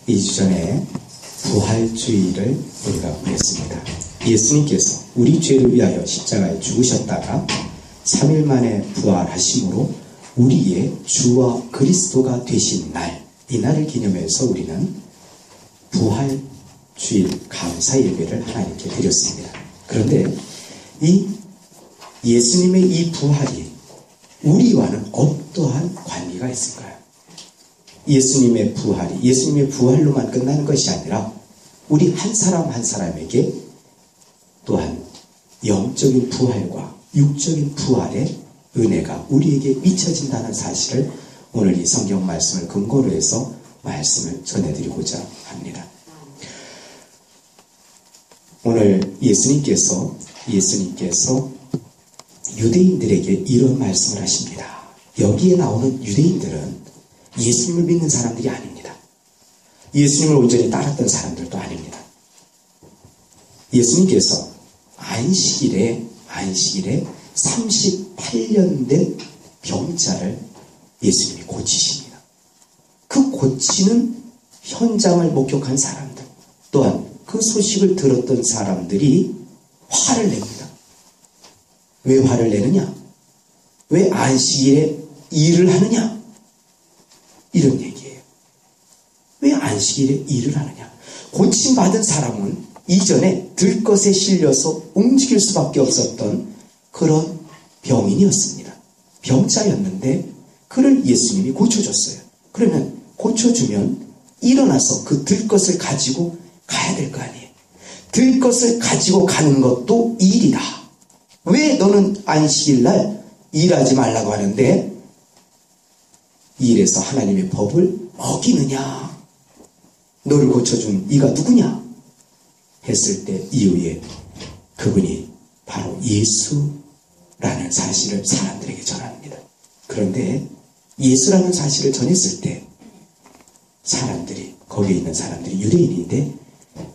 2주 전에 부활주의를 우리가 보냈습니다. 예수님께서 우리 죄를 위하여 십자가에 죽으셨다가 3일 만에 부활하심으로 우리의 주와 그리스도가 되신 날, 이 날을 기념해서 우리는 부활주일 감사 예배를 하나님께 드렸습니다. 그런데 이 예수님의 이 부활이 우리와는 어떠한 관계가 있을까요? 예수님의 부활로만 끝나는 것이 아니라 우리 한 사람 한 사람에게 또한 영적인 부활과 육적인 부활의 은혜가 우리에게 미쳐진다는 사실을 오늘 이 성경 말씀을 근거로 해서 말씀을 전해드리고자 합니다. 오늘 예수님께서 유대인들에게 이런 말씀을 하십니다. 여기에 나오는 유대인들은 예수님을 믿는 사람들이 아닙니다. 예수님을 온전히 따랐던 사람들도 아닙니다. 예수님께서 안식일에 38년 된 병자를 예수님이 고치십니다. 그 고치는 현장을 목격한 사람들, 또한 그 소식을 들었던 사람들이 화를 냅니다. 왜 화를 내느냐? 왜 안식일에 일을 하느냐? 이런 얘기예요. 왜 안식일에 일을 하느냐? 고침받은 사람은 이전에 들것에 실려서 움직일 수밖에 없었던 그런 병인이었습니다. 병자였는데 그를 예수님이 고쳐줬어요. 그러면 고쳐주면 일어나서 그 들것을 가지고 가야 될 거 아니에요. 들것을 가지고 가는 것도 일이다. 왜 너는 안식일날 일하지 말라고 하는데 일에서 하나님의 법을 어기느냐? 너를 고쳐준 이가 누구냐? 했을 때 이후에 그분이 바로 예수라는 사실을 사람들에게 전합니다. 그런데 예수라는 사실을 전했을 때 사람들이, 거기에 있는 사람들이 유대인인데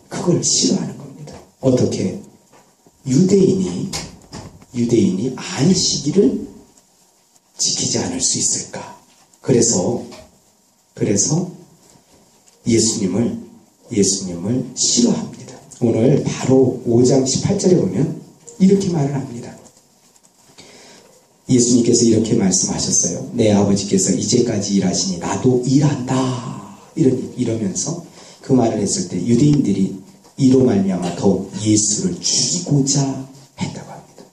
그걸 싫어하는 겁니다. 어떻게 유대인이 안식일을 지키지 않을 수 있을까? 그래서 예수님을 싫어합니다. 오늘 바로 5장 18절에 보면 이렇게 말을 합니다. 예수님께서 이렇게 말씀하셨어요. 내 아버지께서 이제까지 일하시니 나도 일한다. 이러면서 그 말을 했을 때 유대인들이 이로 말미암아 더욱 예수를 죽이고자 했다고 합니다.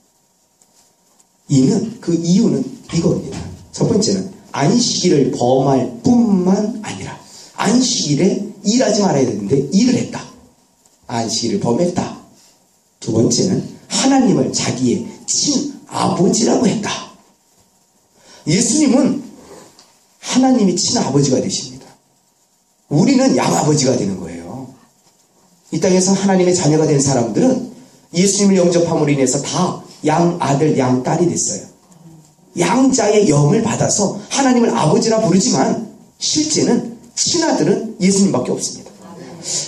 그 이유는 이겁니다. 첫 번째는 안식일을 범할 뿐만 아니라 안식일에 일하지 말아야 되는데 일을 했다. 안식일을 범했다. 두 번째는 하나님을 자기의 친아버지라고 했다. 예수님은 하나님이 친아버지가 되십니다. 우리는 양아버지가 되는 거예요. 이 땅에서 하나님의 자녀가 된 사람들은 예수님을 영접함으로 인해서 다 양아들, 양딸이 됐어요. 양자의 영을 받아서 하나님을 아버지라 부르지만 실제는 친아들은 예수님밖에 없습니다.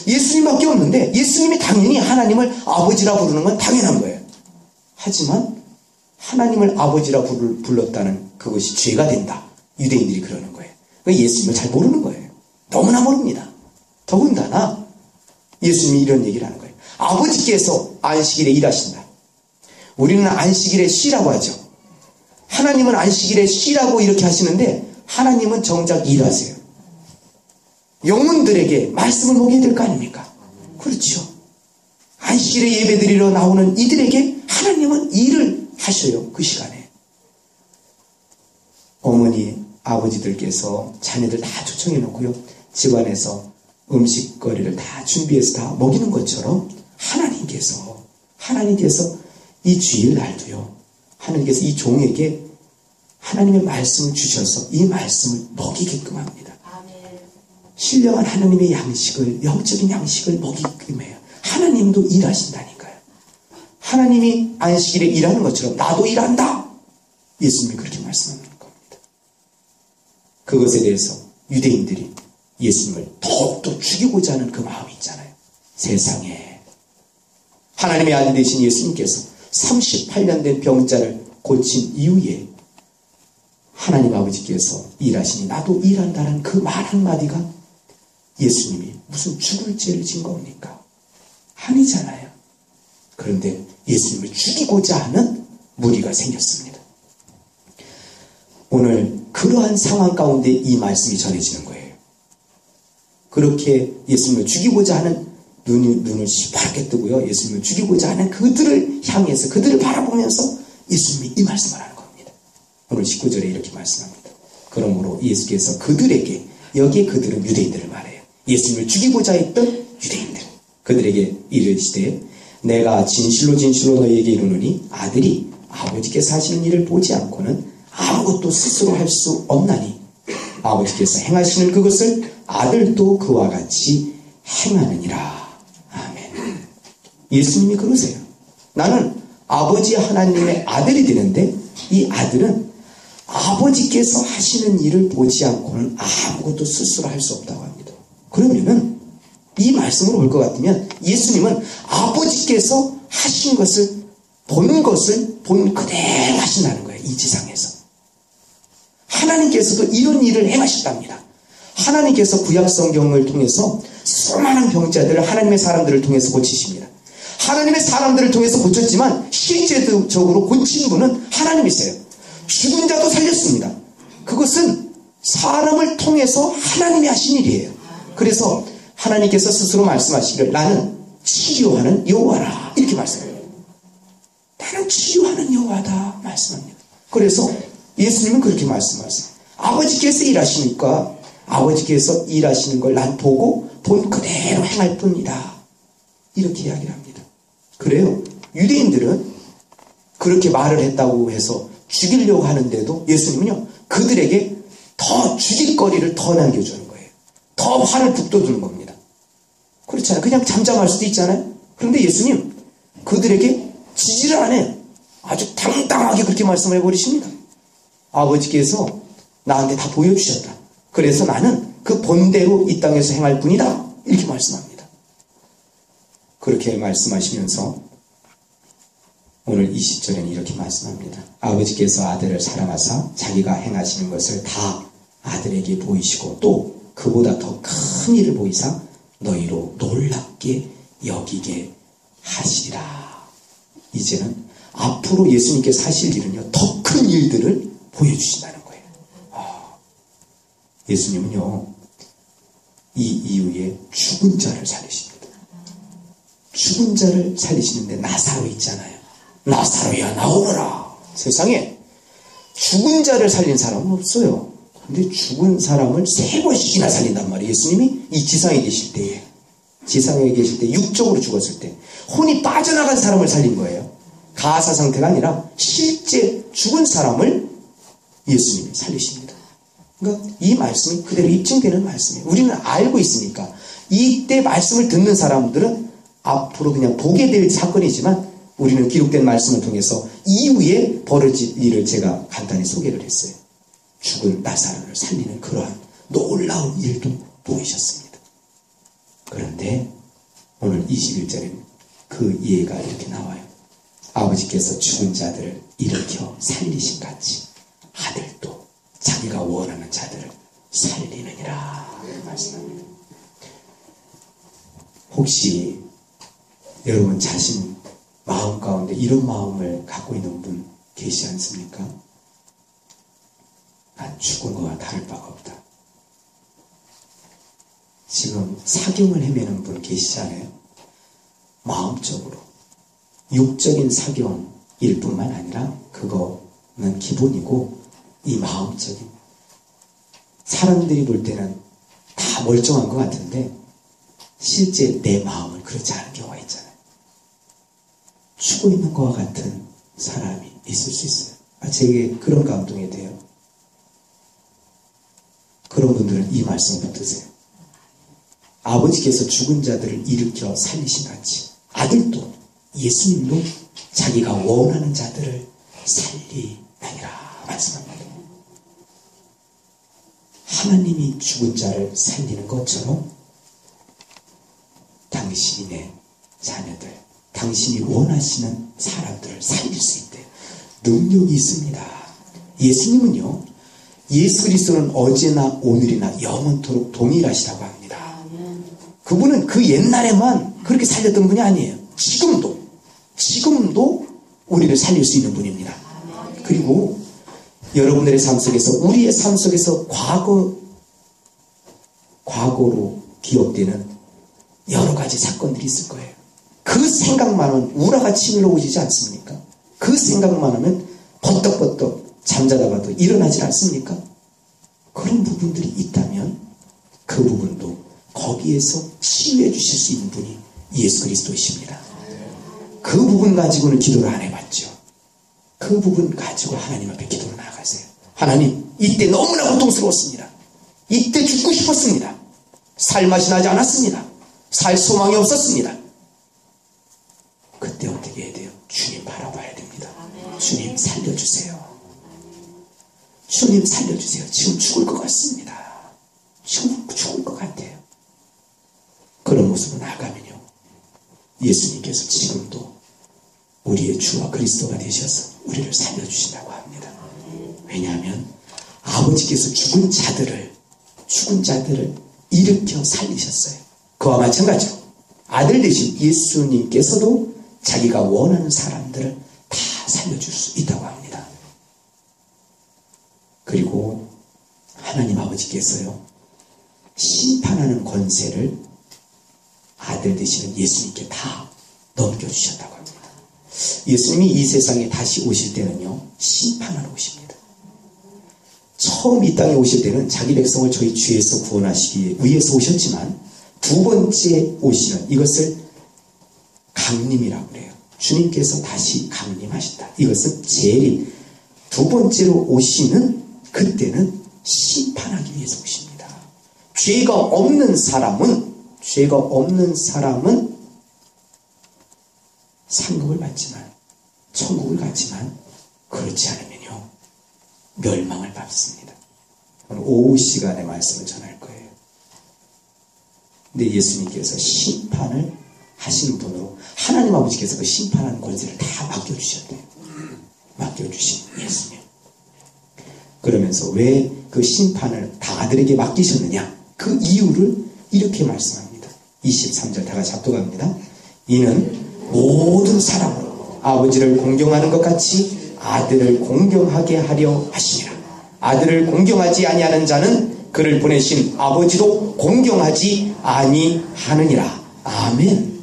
예수님밖에 없는데 예수님이 당연히 하나님을 아버지라 부르는 건 당연한 거예요. 하지만 하나님을 아버지라 불렀다는 그것이 죄가 된다. 유대인들이 그러는 거예요. 예수님을 잘 모르는 거예요. 너무나 모릅니다. 더군다나 예수님이 이런 얘기를 하는 거예요. 아버지께서 안식일에 일하신다. 우리는 안식일에 쉬라고 하죠. 하나님은 안식일에 쉬라고 이렇게 하시는데 하나님은 정작 일하세요. 영혼들에게 말씀을 먹여야 될 거 아닙니까? 그렇죠. 안식일에 예배드리러 나오는 이들에게 하나님은 일을 하셔요. 그 시간에. 어머니, 아버지들께서 자녀들 다 초청해 놓고요. 집안에서 음식거리를 다 준비해서 다 먹이는 것처럼 하나님께서 이 주일 날도요. 하나님께서 이 종에게 하나님의 말씀을 주셔서 이 말씀을 먹이게끔 합니다. 신령한 하나님의 양식을, 영적인 양식을 먹이게끔 해요. 하나님도 일하신다니까요. 하나님이 안식일에 일하는 것처럼 나도 일한다. 예수님이 그렇게 말씀하는 겁니다. 그것에 대해서 유대인들이 예수님을 더욱더 죽이고자 하는 그 마음이 있잖아요. 세상에 하나님의 아들 되신 예수님께서 38년 된 병자를 고친 이후에 하나님 아버지께서 일하시니 나도 일한다는 그 말 한마디가 예수님이 무슨 죽을 죄를 진 겁니까? 아니잖아요. 그런데 예수님을 죽이고자 하는 무리가 생겼습니다. 오늘 그러한 상황 가운데 이 말씀이 전해지는 거예요. 그렇게 예수님을 죽이고자 하는 눈을 시퍼렇게 뜨고요. 예수님을 죽이고자 하는 그들을 향해서 그들을 바라보면서 예수님이 이 말씀을 하는 겁니다. 오늘 19절에 이렇게 말씀합니다. 그러므로 예수께서 그들에게, 여기에 그들은 유대인들을 말해요. 예수님을 죽이고자 했던 유대인들, 그들에게 이르시되 내가 진실로 진실로 너희에게 이르노니 아들이 아버지께서 하시는 일을 보지 않고는 아무것도 스스로 할 수 없나니 아버지께서 행하시는 그것을 아들도 그와 같이 행하느니라. 아멘. 예수님이 그러세요. 나는 아버지 하나님의 아들이 되는데 이 아들은 아버지께서 하시는 일을 보지 않고는 아무것도 스스로 할 수 없다고 합니다. 그러면은 이 말씀으로 볼 것 같으면 예수님은 아버지께서 하신 것을 본 그대로 하신다는 거예요. 이 지상에서. 하나님께서도 이런 일을 행하셨답니다. 하나님께서 구약성경을 통해서 수많은 병자들을 하나님의 사람들을 통해서 고치십니다. 하나님의 사람들을 통해서 고쳤지만 실제적으로 고친 분은 하나님이세요. 죽은 자도 살렸습니다. 그것은 사람을 통해서 하나님이 하신 일이에요. 그래서 하나님께서 스스로 말씀하시기를 나는 치료하는 여호와라 이렇게 말씀해요. 나는 치료하는 여호와다 말씀합니다. 그래서 예수님은 그렇게 말씀하세요. 아버지께서 일하시니까 아버지께서 일하시는 걸 난 보고 본 그대로 행할 뿐이다. 이렇게 이야기를 합니다. 그래요. 유대인들은 그렇게 말을 했다고 해서 죽이려고 하는데도 예수님은요, 그들에게 더 죽일 거리를 더 남겨주는 거예요. 더 화를 북돋우는 겁니다. 그렇잖아요. 그냥 잠잠할 수도 있잖아요. 그런데 예수님 그들에게 지지를 안 해요. 아주 당당하게 그렇게 말씀을 해버리십니다. 아버지께서 나한테 다 보여주셨다. 그래서 나는 그 본대로 이 땅에서 행할 뿐이다. 이렇게 말씀합니다. 그렇게 말씀하시면서 오늘 20절에는 이렇게 말씀합니다. 아버지께서 아들을 사랑하사 자기가 행하시는 것을 다 아들에게 보이시고 또 그보다 더 큰 일을 보이사 너희로 놀랍게 여기게 하시리라. 이제는 앞으로 예수님께서 하실 일은요, 더 큰 일들을 보여주신다는 거예요. 예수님은요, 이 이후에 죽은 자를 살리십니다. 죽은 자를 살리시는데 나사로 있잖아요. 나사로야 나오너라. 세상에 죽은 자를 살린 사람은 없어요. 근데 죽은 사람을 3번씩이나 살린단 말이에요. 예수님이 이 지상에 계실 때에, 지상에 계실 때 육적으로 죽었을 때 혼이 빠져나간 사람을 살린 거예요. 가사 상태가 아니라 실제 죽은 사람을 예수님이 살리십니다. 그러니까 이 말씀이 그대로 입증되는 말씀이에요. 우리는 알고 있으니까 이때 말씀을 듣는 사람들은 앞으로 그냥 보게 될 사건이지만 우리는 기록된 말씀을 통해서 이후에 벌어질 일을 제가 간단히 소개를 했어요. 죽은 나사로를 살리는 그러한 놀라운 일도 보이셨습니다. 그런데 오늘 21절에는 그 예가 이렇게 나와요. 아버지께서 죽은 자들을 일으켜 살리신 같이 아들도 자기가 원하는 자들을 살리느니라 말씀합니다. 혹시 여러분 자신 마음 가운데 이런 마음을 갖고 있는 분 계시지 않습니까? 난 죽은 거와 다를 바가 없다. 지금 사경을 헤매는 분 계시지 않아요? 마음적으로 육적인 사경일 뿐만 아니라 그거는 기본이고 이 마음적인, 사람들이 볼 때는 다 멀쩡한 것 같은데 실제 내 마음은 그렇지 않은 경우가 있잖아요. 죽어 있는 것과 같은 사람이 있을 수 있어요. 제게 그런 감동이 돼요. 그런 분들은 이 말씀을 붙드세요. 아버지께서 죽은 자들을 일으켜 살리신 같이 아들도 예수님도 자기가 원하는 자들을 살리느니라 말씀합니다. 하나님이 죽은 자를 살리는 것처럼 당신이 내 자녀들, 당신이 원하시는 사람들을 살릴 수 있대요. 능력이 있습니다. 예수님은요, 예수 그리스도는 어제나 오늘이나 영원토록 동일하시다고 합니다. 그분은 그 옛날에만 그렇게 살렸던 분이 아니에요. 지금도 우리를 살릴 수 있는 분입니다. 그리고 여러분들의 삶 속에서, 우리의 삶 속에서 과거로 기억되는 여러 가지 사건들이 있을 거예요. 그 생각만 하면 우라가 치밀어 오시지 않습니까? 그 생각만 하면 버떡버떡 잠자다가도 일어나지 않습니까? 그런 부분들이 있다면 그 부분도 거기에서 치유해 주실 수 있는 분이 예수 그리스도이십니다. 그 부분 가지고는 기도를 안 해봤죠. 그 부분 가지고 하나님 앞에 기도를 나아가세요. 하나님, 이때 너무나 고통스러웠습니다. 이때 죽고 싶었습니다. 살 맛이 나지 않았습니다. 살 소망이 없었습니다. 그때 어떻게 해야 돼요? 주님 바라봐야 됩니다. 주님 살려주세요. 주님 살려주세요. 지금 죽을 것 같습니다. 죽을 것 같아요. 그런 모습으로 나아가면요, 예수님께서 지금도 우리의 주와 그리스도가 되셔서 우리를 살려주신다고 합니다. 왜냐하면 아버지께서 죽은 자들을 일으켜 살리셨어요. 그와 마찬가지로 아들 되신 예수님께서도 자기가 원하는 사람들을 다 살려줄 수 있다고 합니다. 그리고 하나님 아버지께서요, 심판하는 권세를 아들 되시는 예수님께 다 넘겨주셨다고 합니다. 예수님이 이 세상에 다시 오실 때는요, 심판하러 오십니다. 처음 이 땅에 오실 때는 자기 백성을 저희 죄에서 구원하시기 위해서 오셨지만, 두 번째 오시는 이것을 강림이라고 그래요. 주님께서 다시 강림하신다. 이것은 재림. 두 번째로 오시는 그때는 심판하기 위해서 오십니다. 죄가 없는 사람은 상급을 받지만, 천국을 가지만, 그렇지 않으면요, 멸망을 받습니다. 오늘 오후 시간에 말씀을 전할 거예요. 근데 예수님께서 심판을 하시는 분으로 하나님 아버지께서 그 심판하는 권세를 다 맡겨주셨대요. 맡겨주신 예수님. 그러면서 왜 그 심판을 다 아들에게 맡기셨느냐? 그 이유를 이렇게 말씀합니다. 23절 다 같이 합독합니다. 이는 모든 사람으로 아버지를 공경하는 것 같이 아들을 공경하게 하려 하시니라. 아들을 공경하지 아니하는 자는 그를 보내신 아버지도 공경하지 아니하느니라. 아멘.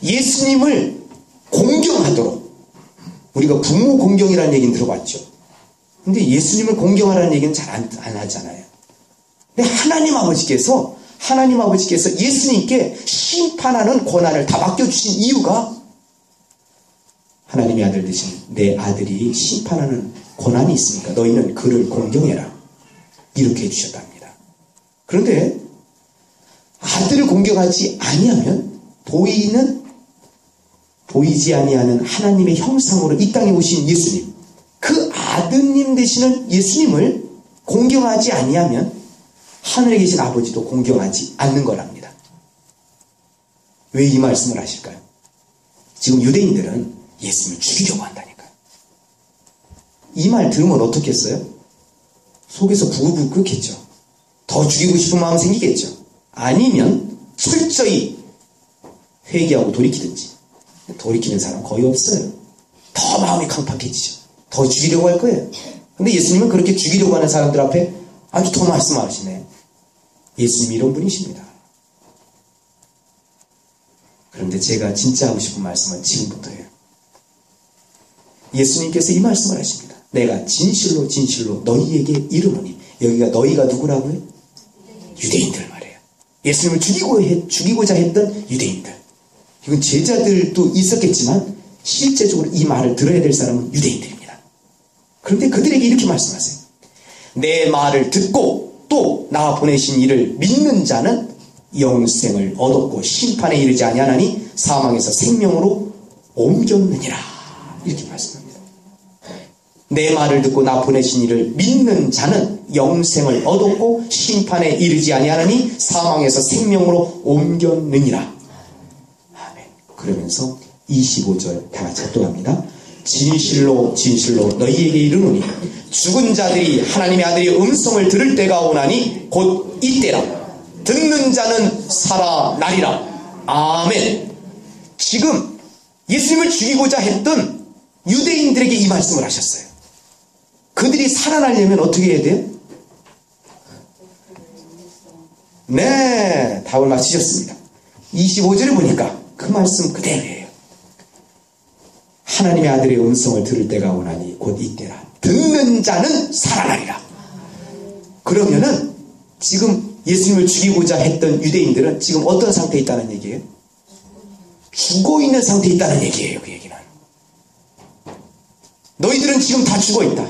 예수님을 공경하도록, 우리가 부모 공경이라는 얘기는 들어봤죠. 근데 예수님을 공경하라는 얘기는 잘 안 하잖아요. 근데 하나님 아버지께서 예수님께 심판하는 권한을 다 맡겨주신 이유가, 하나님의 아들 되신 내 아들이 심판하는 권한이 있으니까 너희는 그를 공경해라, 이렇게 해주셨답니다. 그런데 아들을 공경하지 아니하면 보이지 아니하는 하나님의 형상으로 이 땅에 오신 예수님, 그 아드님 되시는 예수님을 공경하지 아니하면 하늘에 계신 아버지도 공경하지 않는 거랍니다. 왜 이 말씀을 하실까요? 지금 유대인들은 예수님을 죽이려고 한다니까요. 이 말 들으면 어떻겠어요? 속에서 부글부글 끓겠죠. 더 죽이고 싶은 마음 생기겠죠. 아니면 철저히 회개하고 돌이키든지. 돌이키는 사람 거의 없어요. 더 마음이 강팍해지죠. 더 죽이려고 할 거예요. 근데 예수님은 그렇게 죽이려고 하는 사람들 앞에 아주 더 말씀하시네. 예수님이 이런 분이십니다. 그런데 제가 진짜 하고 싶은 말씀은 지금부터예요. 예수님께서 이 말씀을 하십니다. 내가 진실로 너희에게 이르노니. 여기가 너희가 누구라고요? 유대인들 말이에요. 예수님을 죽이고자 했던 유대인들. 이건 제자들도 있었겠지만 실제적으로 이 말을 들어야 될 사람은 유대인들입니다. 그런데 그들에게 이렇게 말씀하세요. 내 말을 듣고 또 나 보내신 이를 믿는 자는 영생을 얻었고 심판에 이르지 아니하나니 사망에서 생명으로 옮겼느니라. 이렇게 말씀합니다. 내 말을 듣고 나 보내신 이를 믿는 자는 영생을 얻었고 심판에 이르지 아니하나니 사망에서 생명으로 옮겼느니라. 아멘. 그러면서 25절 다 같이 합독합니다. 진실로 너희에게 이르노니 죽은 자들이 하나님의 아들의 음성을 들을 때가 오나니 곧 이때라. 듣는 자는 살아나리라. 아멘. 지금 예수님을 죽이고자 했던 유대인들에게 이 말씀을 하셨어요. 그들이 살아나려면 어떻게 해야 돼요? 네, 답을 맞히셨습니다. 25절에 보니까 그 말씀 그대로예요. 하나님의 아들의 음성을 들을 때가 오나니 곧 이때라. 듣는 자는 살아나리라. 그러면은 지금 예수님을 죽이고자 했던 유대인들은 지금 어떤 상태에 있다는 얘기예요? 죽어있는 상태에 있다는 얘기예요. 그 얘기는 너희들은 지금 다 죽어있다.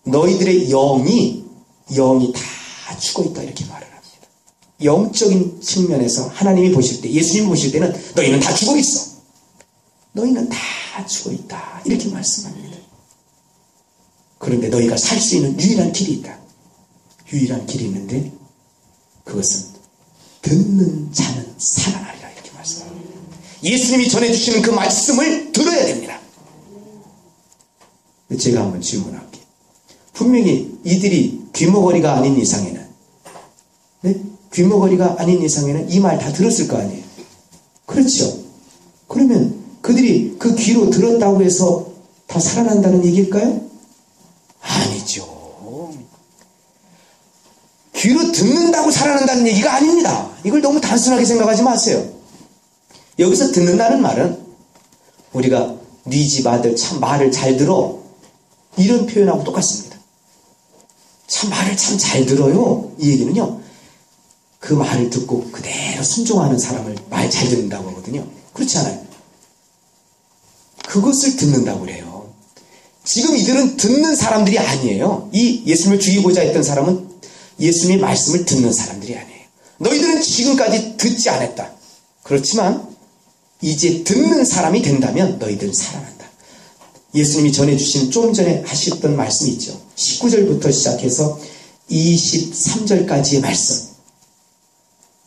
너희들의 영이 다 죽어있다 이렇게 말을 합니다. 영적인 측면에서 하나님이 보실 때, 예수님이 보실 때는 너희는 다 죽어있어. 너희는 다 죽어있다 이렇게 말씀합니다. 그런데 너희가 살 수 있는 유일한 길이 있다. 유일한 길이 있는데 그것은 듣는 자는 살아나리라 이렇게 말씀합니다. 예수님이 전해주시는 그 말씀을 들어야 됩니다. 제가 한번 질문할게요. 분명히 이들이 귀머거리가 아닌 이상에는, 네? 귀머거리가 아닌 이상에는 이 말 다 들었을 거 아니에요. 그렇죠. 그러면 그들이 그 귀로 들었다고 해서 다 살아난다는 얘기일까요? 아니죠. 귀로 듣는다고 살아난다는 얘기가 아닙니다. 이걸 너무 단순하게 생각하지 마세요. 여기서 듣는다는 말은 우리가 네 집 아들 참 말을 잘 들어 이런 표현하고 똑같습니다. 참 말을 참 잘 들어요. 이 얘기는요, 그 말을 듣고 그대로 순종하는 사람을 말 잘 듣는다고 하거든요. 그렇지 않아요? 그것을 듣는다고 그래요. 지금 이들은 듣는 사람들이 아니에요. 이 예수님을 죽이고자 했던 사람은 예수님의 말씀을 듣는 사람들이 아니에요. 너희들은 지금까지 듣지 않았다. 그렇지만 이제 듣는 사람이 된다면 너희들은 살아난다. 예수님이 전해주신 좀 전에 하셨던 말씀이 있죠. 19절부터 시작해서 23절까지의 말씀.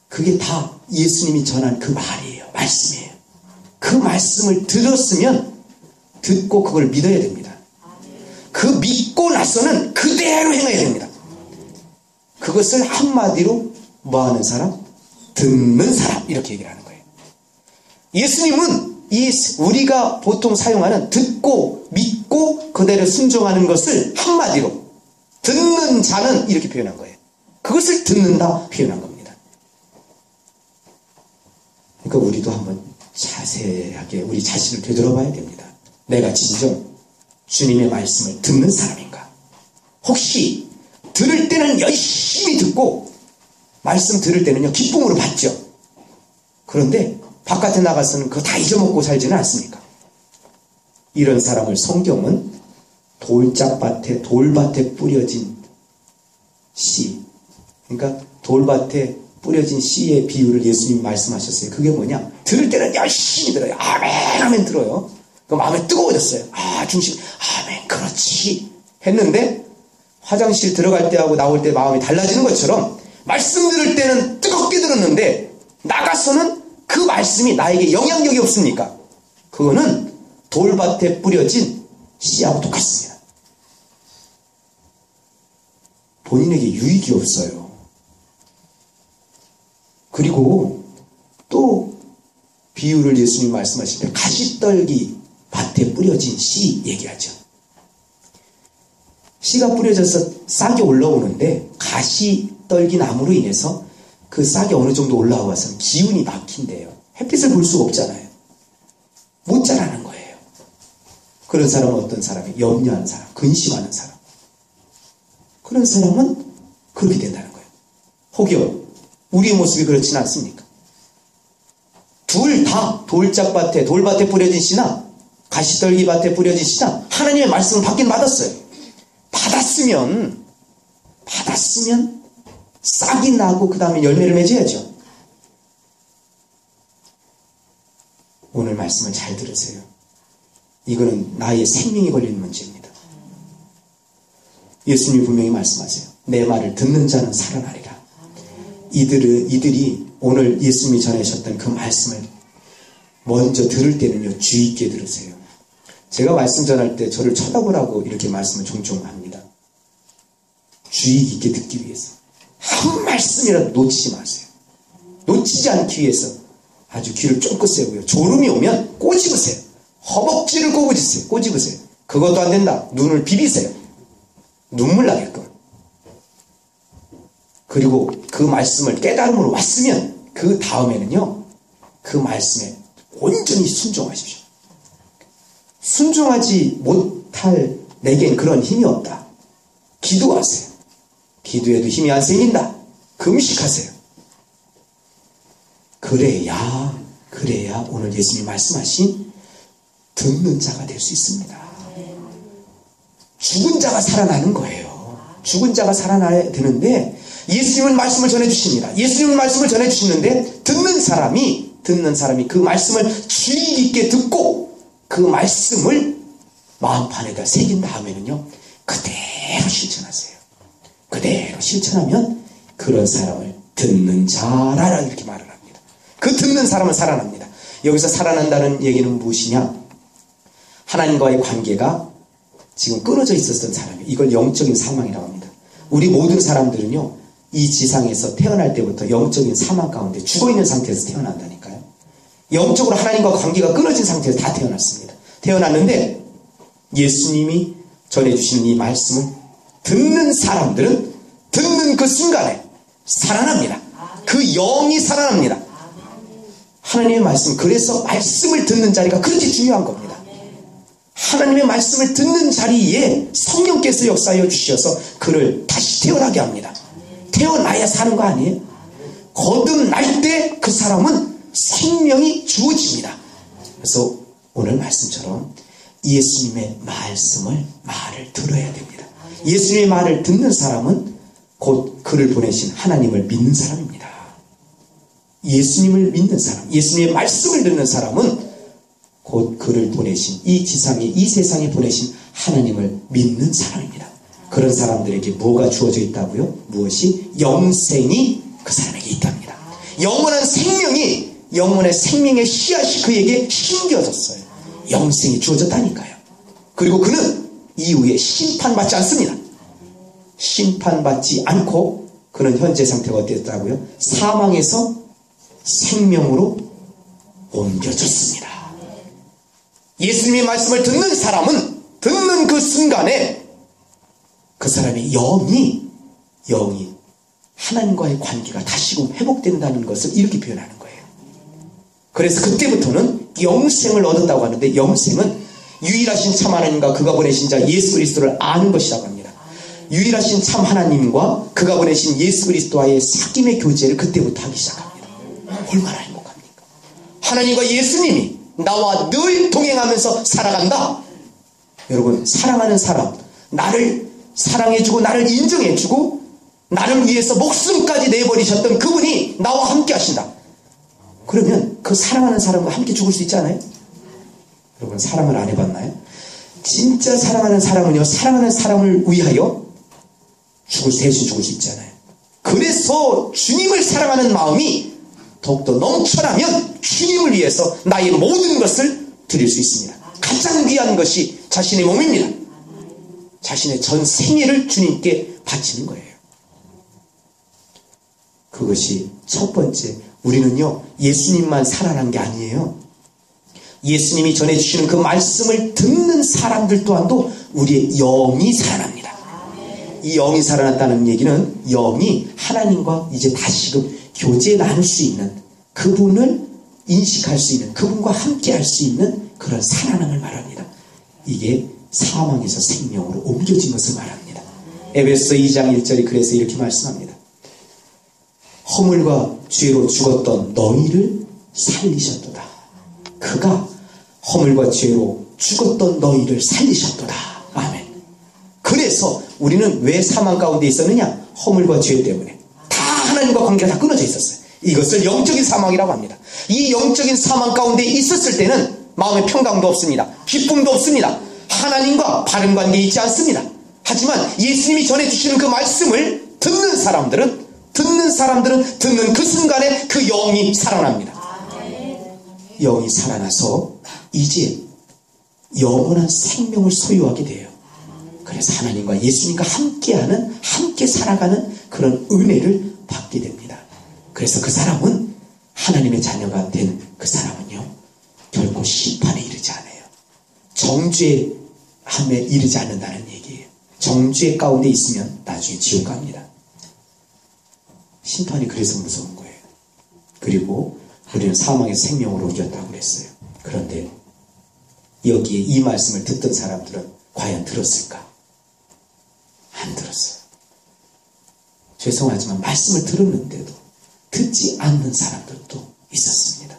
그게 다 예수님이 전한 그 말이에요. 말씀이에요. 그 말씀을 들었으면 듣고 그걸 믿어야 됩니다. 그 믿고 나서는 그대로 행해야 됩니다. 그것을 한마디로 뭐하는 사람? 듣는 사람 이렇게 얘기를 하는 거예요. 예수님은 우리가 보통 사용하는 듣고 믿고 그대로 순종하는 것을 한마디로 듣는 자는 이렇게 표현한 거예요. 그것을 듣는다 표현한 겁니다. 그러니까 우리도 한번 자세하게 우리 자신을 되돌아봐야 됩니다. 내가 진정 주님의 말씀을 듣는 사람인가? 혹시 들을 때는 열심히 듣고 말씀 들을 때는요 기쁨으로 받죠. 그런데 바깥에 나가서는 그거 다 잊어먹고 살지는 않습니까? 이런 사람을 성경은 돌밭에 뿌려진 씨, 그러니까 돌밭에 뿌려진 씨의 비유를 예수님 말씀하셨어요. 그게 뭐냐? 들을 때는 열심히 들어요. 아멘 아멘 들어요. 그 마음에 뜨거워졌어요. 중심 아멘 그렇지 했는데 화장실 들어갈 때하고 나올 때 마음이 달라지는 것처럼 말씀 들을 때는 뜨겁게 들었는데 나가서는 그 말씀이 나에게 영향력이 없습니까? 그거는 돌밭에 뿌려진 씨하고 똑같습니다. 본인에게 유익이 없어요. 그리고 또 비유를 예수님 말씀하실 때 가시떨기 밭에 뿌려진 씨 얘기하죠. 씨가 뿌려져서 싹이 올라오는데 가시떨기 나무로 인해서 그 싹이 어느 정도 올라와서 기운이 막힌대요. 햇빛을 볼 수가 없잖아요. 못 자라는 거예요. 그런 사람은 어떤 사람이? 염려하는 사람, 근심하는 사람. 그런 사람은 그렇게 된다는 거예요. 혹여 우리의 모습이 그렇지는 않습니까? 둘 다 돌밭에 뿌려진 씨나 가시떨기 밭에 뿌려진 씨나 하나님의 말씀을 받긴 받았어요. 받았으면 싹이 나고 그 다음에 열매를 맺어야죠. 오늘 말씀을 잘 들으세요. 이거는 나의 생명이 걸리는 문제입니다. 예수님이 분명히 말씀하세요. 내 말을 듣는 자는 살아나리라. 이들이 오늘 예수님이 전하셨던 그 말씀을 먼저 들을 때는요, 주의 있게 들으세요. 제가 말씀 전할 때 저를 쳐다보라고 이렇게 말씀을 종종 합니다. 주의 깊게 듣기 위해서. 한 말씀이라도 놓치지 마세요. 놓치지 않기 위해서 아주 귀를 쫑긋 세우고요. 졸음이 오면 꼬집으세요. 허벅지를 꼬집으세요. 그것도 안 된다. 눈을 비비세요. 눈물 나게끔. 그리고 그 말씀을 깨달음으로 왔으면 그 다음에는요, 그 말씀에 온전히 순종하십시오. 순종하지 못할 내겐 그런 힘이 없다. 기도하세요. 기도해도 힘이 안 생긴다. 금식하세요. 그래야 오늘 예수님이 말씀하신 듣는 자가 될 수 있습니다. 죽은 자가 살아나는 거예요. 죽은 자가 살아나야 되는데 예수님은 말씀을 전해주십니다. 예수님은 말씀을 전해주시는데 듣는 사람이 그 말씀을 주의 깊게 듣고 그 말씀을 마음판에다 새긴 다음에는요, 그대로 실천하세요. 그대로 실천하면 그런 사람을 듣는 자라 이렇게 말을 합니다. 그 듣는 사람은 살아납니다. 여기서 살아난다는 얘기는 무엇이냐? 하나님과의 관계가 지금 끊어져 있었던 사람이에요. 이걸 영적인 사망이라고 합니다. 우리 모든 사람들은요, 이 지상에서 태어날 때부터 영적인 사망 가운데 죽어있는 상태에서 태어난다니까요. 영적으로 하나님과 관계가 끊어진 상태에서 다 태어났습니다. 태어났는데 예수님이 전해주시는 이 말씀을 듣는 사람들은 듣는 그 순간에 살아납니다. 그 영이 살아납니다. 하나님의 말씀, 그래서 말씀을 듣는 자리가 그렇게 중요한 겁니다. 하나님의 말씀을 듣는 자리에 성령께서 역사하여 주셔서 그를 다시 태어나게 합니다. 태어나야 사는 거 아니에요? 거듭날 때 그 사람은 생명이 주어집니다. 그래서 오늘 말씀처럼 예수님의 말을 들어야 됩니다. 예수님의 말을 듣는 사람은 곧 그를 보내신 하나님을 믿는 사람입니다. 예수님을 믿는 사람, 예수님의 말씀을 듣는 사람은 곧 그를 보내신 이 세상에 보내신 하나님을 믿는 사람입니다. 그런 사람들에게 뭐가 주어져 있다고요? 무엇이? 영생이 그 사람에게 있답니다. 영원의 생명의 씨앗이 그에게 심겨졌어요. 영생이 주어졌다니까요. 그리고 그는 이후에 심판받지 않습니다. 심판받지 않고 그는 현재 상태가 어땠다고요? 사망에서 생명으로 옮겨졌습니다. 예수님의 말씀을 듣는 사람은 듣는 그 순간에 그 사람의 영이 하나님과의 관계가 다시금 회복된다는 것을 이렇게 표현하는 거예요. 그래서 그때부터는 영생을 얻었다고 하는데, 영생은 유일하신 참 하나님과 그가 보내신 자 예수 그리스도를 아는 것이라고 합니다. 유일하신 참 하나님과 그가 보내신 예수 그리스도와의 사귐의 교제를 그때부터 하기 시작합니다. 얼마나 행복합니까? 하나님과 예수님이 나와 늘 동행하면서 살아간다. 여러분, 사랑하는 사람, 나를 사랑해주고 나를 인정해주고 나를 위해서 목숨까지 내버리셨던 그분이 나와 함께 하신다. 그러면 그 사랑하는 사람과 함께 죽을 수 있지 않아요? 여러분, 사랑을 안 해봤나요? 진짜 사랑하는 사람은요, 사랑하는 사람을 위하여 대신 죽을 수 있잖아요. 그래서 주님을 사랑하는 마음이 더욱더 넘쳐나면 주님을 위해서 나의 모든 것을 드릴 수 있습니다. 가장 귀한 것이 자신의 몸입니다. 자신의 전 생애를 주님께 바치는 거예요. 그것이 첫 번째. 우리는요, 예수님만 살아난 게 아니에요. 예수님이 전해주시는 그 말씀을 듣는 사람들 또한도 우리의 영이 살아납니다. 이 영이 살아났다는 얘기는 영이 하나님과 이제 다시금 교제 나눌 수 있는, 그분을 인식할 수 있는, 그분과 함께 할 수 있는 그런 살아남을 말합니다. 이게 사망에서 생명으로 옮겨진 것을 말합니다. 에베소 2장 1절이 그래서 이렇게 말씀합니다. 허물과 죄로 죽었던 너희를 살리셨도다. 그가 허물과 죄로 죽었던 너희를 살리셨도다. 아멘. 그래서 우리는 왜 사망 가운데 있었느냐? 허물과 죄 때문에. 다 하나님과 관계가 다 끊어져 있었어요. 이것을 영적인 사망이라고 합니다. 이 영적인 사망 가운데 있었을 때는 마음의 평강도 없습니다. 기쁨도 없습니다. 하나님과 바른 관계에 있지 않습니다. 하지만 예수님이 전해주시는 그 말씀을 듣는 사람들은 듣는 그 순간에 그 영이 살아납니다. 영이 살아나서 이제 영원한 생명을 소유하게 돼요. 그래서 하나님과 예수님과 함께하는, 함께 살아가는 그런 은혜를 받게 됩니다. 그래서 그 사람은 하나님의 자녀가 된 그 사람은요 결코 심판에 이르지 않아요. 정죄함에 이르지 않는다는 얘기예요. 정죄 가운데 있으면 나중에 지옥 갑니다. 심판이 그래서 무서운 거예요. 그리고 우리는 사망에서 생명으로 옮겼다고 그랬어요. 그런데 여기에 이 말씀을 듣던 사람들은 과연 들었을까? 안 들었어요. 죄송하지만 말씀을 들었는데도 듣지 않는 사람들도 있었습니다.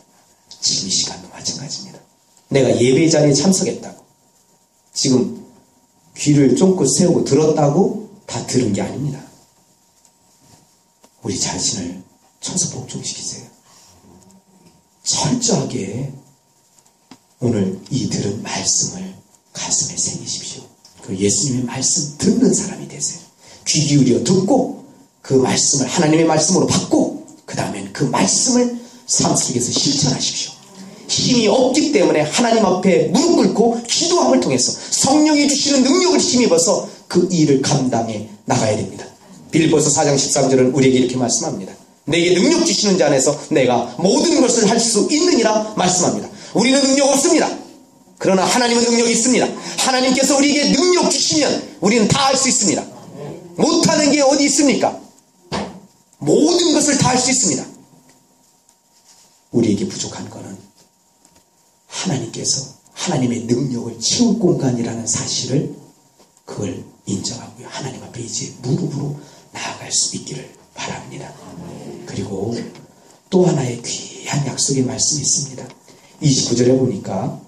지금 이 시간도 마찬가지입니다. 내가 예배 자리에 참석했다고 지금 귀를 쫑긋 세우고 들었다고 다 들은 게 아닙니다. 우리 자신을 쳐서 복종시키세요. 철저하게 오늘 이 들은 말씀을 가슴에 새기십시오. 그 예수님의 말씀 듣는 사람이 되세요. 귀 기울여 듣고 그 말씀을 하나님의 말씀으로 받고 그 다음엔 그 말씀을 삶 속에서 실천하십시오. 힘이 없기 때문에 하나님 앞에 무릎 꿇고 기도함을 통해서 성령이 주시는 능력을 힘입어서 그 일을 감당해 나가야 됩니다. 빌립보서 4장 13절은 우리에게 이렇게 말씀합니다. 내게 능력 주시는 자 안에서 내가 모든 것을 할 수 있느니라 말씀합니다. 우리는 능력 없습니다. 그러나 하나님은 능력이 있습니다. 하나님께서 우리에게 능력 주시면 우리는 다 할 수 있습니다. 못하는 게 어디 있습니까? 모든 것을 다 할 수 있습니다. 우리에게 부족한 것은 하나님께서 하나님의 능력을 채울 공간이라는 사실을 그걸 인정하고요. 하나님 앞에 이제 무릎으로 나아갈 수 있기를 바랍니다. 그리고 또 하나의 귀한 약속의 말씀이 있습니다. 29절에 보니까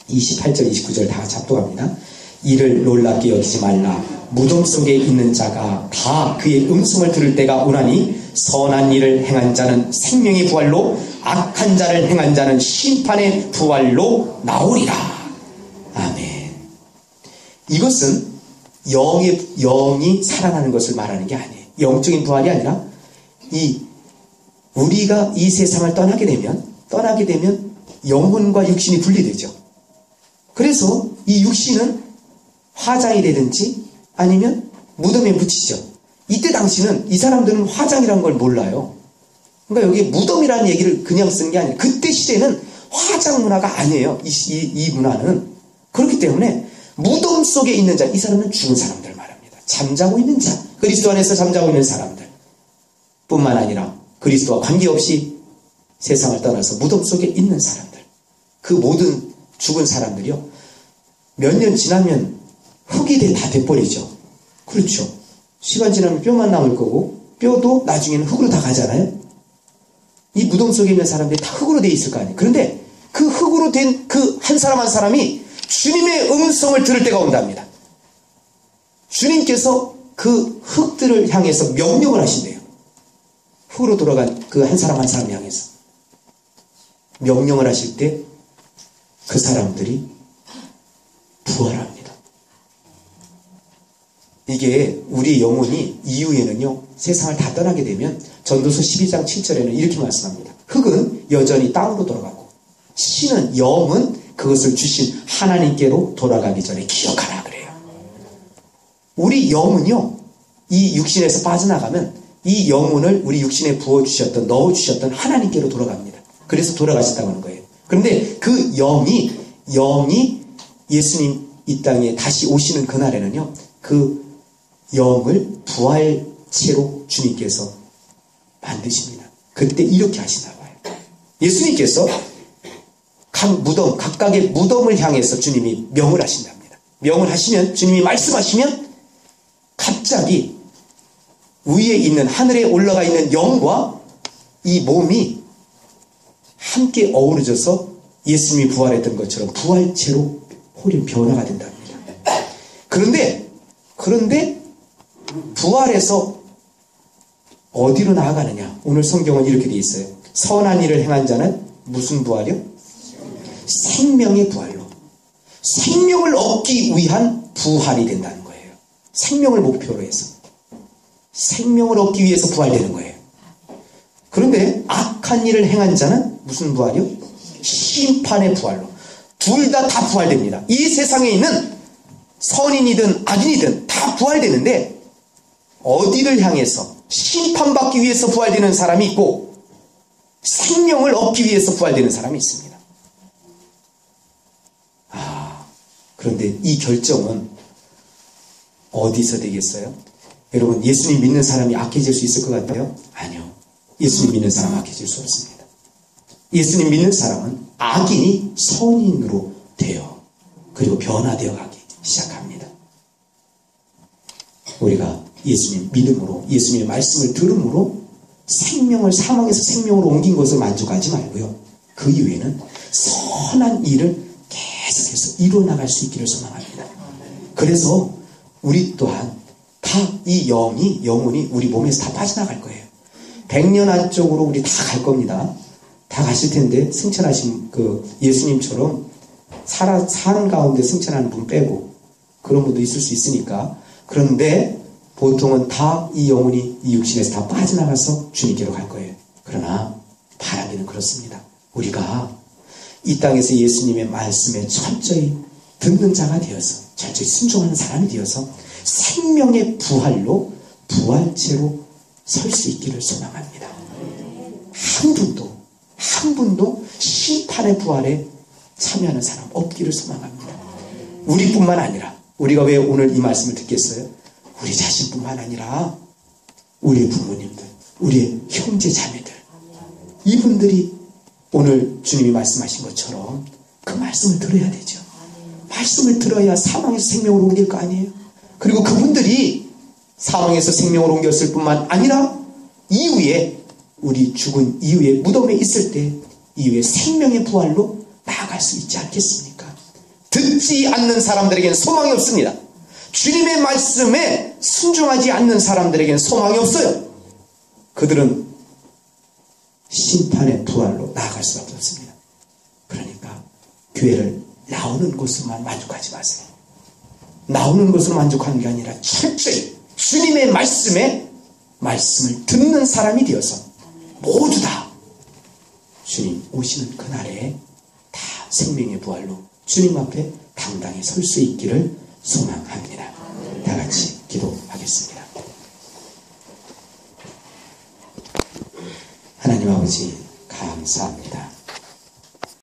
28절 29절 다 같이 합독합니다. 이를 놀랍게 여기지 말라. 무덤 속에 있는 자가 다 그의 음성을 들을 때가 오나니 선한 일을 행한 자는 생명의 부활로 악한 자를 행한 자는 심판의 부활로 나오리라. 아멘. 이것은 영이 살아나는 것을 말하는 게 아니에요. 영적인 부활이 아니라 우리가 이 세상을 떠나게 되면 영혼과 육신이 분리되죠. 그래서 이 육신은 화장이 되든지 아니면 무덤에 묻히죠. 이때 당시는 이 사람들은 화장이라는 걸 몰라요. 그러니까 여기 무덤이라는 얘기를 그냥 쓴 게 아니에요. 그때 시대는 화장 문화가 아니에요. 이 문화는. 그렇기 때문에 무덤 속에 있는 자, 이 사람은 죽은 사람들 말합니다. 잠자고 있는 자, 그리스도 안에서 잠자고 있는 사람들 뿐만 아니라 그리스도와 관계없이 세상을 떠나서 무덤 속에 있는 사람들, 그 모든 죽은 사람들이요 몇 년 지나면 흙이 다 돼버리죠. 그렇죠. 시간 지나면 뼈만 남을 거고 뼈도 나중에는 흙으로 다 가잖아요. 이 무덤 속에 있는 사람들이 다 흙으로 돼 있을 거 아니에요. 그런데 그 흙으로 된 그 한 사람 한 사람이 주님의 음성을 들을 때가 온답니다. 주님께서 그 흙들을 향해서 명령을 하신대요. 흙으로 돌아간 그 한 사람 한 사람 향해서 명령을 하실 때 그 사람들이 부활합니다. 이게 우리 영혼이 이후에는요 세상을 다 떠나게 되면 전도서 12장 7절에는 이렇게 말씀합니다. 흙은 여전히 땅으로 돌아가고 신은 영은 그것을 주신 하나님께로 돌아가기 전에 기억하라 그래요. 우리 영은요 이 육신에서 빠져나가면 이 영혼을 우리 육신에 부어주셨던 넣어주셨던 하나님께로 돌아갑니다. 그래서 돌아가셨다고 하는 거예요. 그런데 그 영이 예수님 이 땅에 다시 오시는 그날에는요 그 영을 부활체로 주님께서 만드십니다. 그때 이렇게 하시나 봐요. 예수님께서 각각의 무덤을 향해서 주님이 명을 하신답니다. 명을 하시면 주님이 말씀하시면 갑자기 위에 있는 하늘에 올라가 있는 영과 이 몸이 함께 어우러져서 예수님이 부활했던 것처럼 부활체로 홀인 변화가 된답니다. 그런데 부활해서 어디로 나아가느냐? 오늘 성경은 이렇게 되어 있어요. 선한 일을 행한 자는 무슨 부활이요? 생명의 부활로. 생명을 얻기 위한 부활이 된다는 거예요. 생명을 목표로 해서. 생명을 얻기 위해서 부활되는 거예요. 그런데 악한 일을 행한 자는 무슨 부활이요? 심판의 부활로. 둘 다 부활됩니다. 이 세상에 있는 선인이든 악인이든 다 부활되는데 어디를 향해서 심판받기 위해서 부활되는 사람이 있고 생명을 얻기 위해서 부활되는 사람이 있습니다. 그런데 이 결정은 어디서 되겠어요? 여러분, 예수님 믿는 사람이 악해질 수 있을 것 같아요? 아니요. 예수님 믿는 사람 악해질 수 없습니다. 예수님 믿는 사람은 악인이 선인으로 되어 그리고 변화되어 가기 시작합니다. 우리가 예수님 믿음으로 예수님의 말씀을 들음으로 생명을 사망에서 생명으로 옮긴 것을 만족하지 말고요. 그 이후에는 선한 일을 계속해서 이루어나갈 수 있기를 소망합니다. 그래서 우리 또한 다 이 영혼이 우리 몸에서 다 빠져나갈 거예요. 100년 안쪽으로 우리 다 갈 겁니다. 다 가실 텐데 승천하신 그 예수님처럼 사는 가운데 승천하는 분 빼고 그런 분도 있을 수 있으니까. 그런데 보통은 다 이 영혼이 이 육신에서 다 빠져나가서 주님께로 갈 거예요. 그러나 바라기는 그렇습니다. 우리가 이 땅에서 예수님의 말씀에 철저히 듣는 자가 되어서 철저히 순종하는 사람이 되어서 생명의 부활로 부활체로 설 수 있기를 소망합니다. 한 분도 심판의 부활에 참여하는 사람 없기를 소망합니다. 우리뿐만 아니라 우리가 왜 오늘 이 말씀을 듣겠어요? 우리 자신뿐만 아니라 우리의 부모님들, 우리의 형제 자매들, 이분들이 오늘 주님이 말씀하신 것처럼 그 말씀을 들어야 되죠. 말씀을 들어야 사망에서 생명으로 옮길 거 아니에요. 그리고 그분들이 사망에서 생명으로 옮겼을 뿐만 아니라 이후에 우리 죽은 이후에 무덤에 있을 때 이후에 생명의 부활로 나아갈 수 있지 않겠습니까? 듣지 않는 사람들에게는 소망이 없습니다. 주님의 말씀에 순종하지 않는 사람들에게는 소망이 없어요. 그들은 심판의 부활로 나아갈 수밖에 없습니다. 그러니까 교회를 나오는 곳으로만 만족하지 마세요. 나오는 것으로 만족하는 게 아니라 철저히 주님의 말씀을 듣는 사람이 되어서 모두 다 주님 오시는 그날에 다 생명의 부활로 주님 앞에 당당히 설 수 있기를 소망합니다. 다 같이 기도하겠습니다. 하나님 아버지 감사합니다.